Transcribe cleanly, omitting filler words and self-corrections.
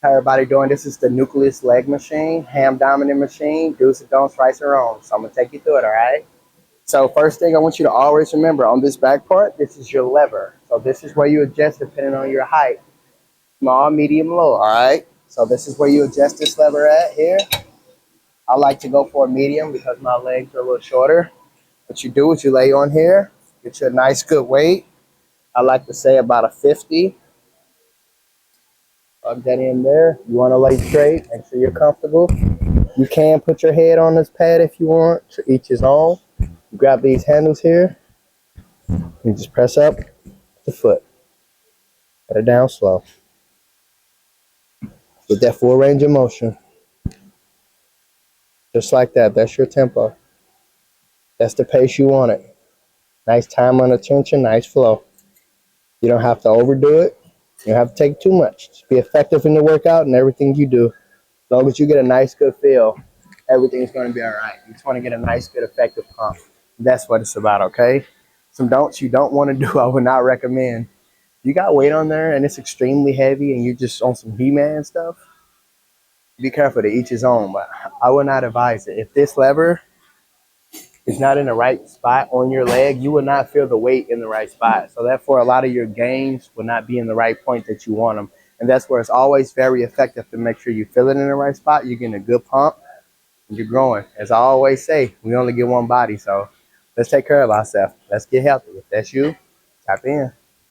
How everybody doing? This is the Nucleus leg machine, ham dominant machine, do's and don'ts, rights and wrongs. So I'm gonna take you through it, all right? So first thing I want you to always remember on this back part, this is your lever. So this is where you adjust depending on your height. Small, medium, low, all right? So this is where you adjust this lever at here. I like to go for a medium because my legs are a little shorter. What you do is you lay on here, get you a nice good weight. I like to say about a 50. Plug that in there. You want to lay straight, make sure you're comfortable. You can put your head on this pad if you want, to each his own. You grab these handles here, you just press up the foot. Put it down slow. Get that full range of motion. Just like that. That's your tempo. That's the pace you want it. Nice time under tension, nice flow. You don't have to overdo it. You don't have to take too much. Just be effective in the workout and everything you do. As long as you get a nice, good feel, everything's going to be all right. You just want to get a nice, good, effective pump. That's what it's about, okay? Some don'ts you don't want to do, I would not recommend. You got weight on there and it's extremely heavy and you're just on some He-Man stuff, be careful, to each his own, but I would not advise it. If this lever is not in the right spot on your leg, you will not feel the weight in the right spot. So therefore, a lot of your gains will not be in the right point that you want them. And that's where it's always very effective to make sure you feel it in the right spot. You're getting a good pump and you're growing. As I always say, we only get one body. So let's take care of ourselves. Let's get healthy. If that's you, tap in.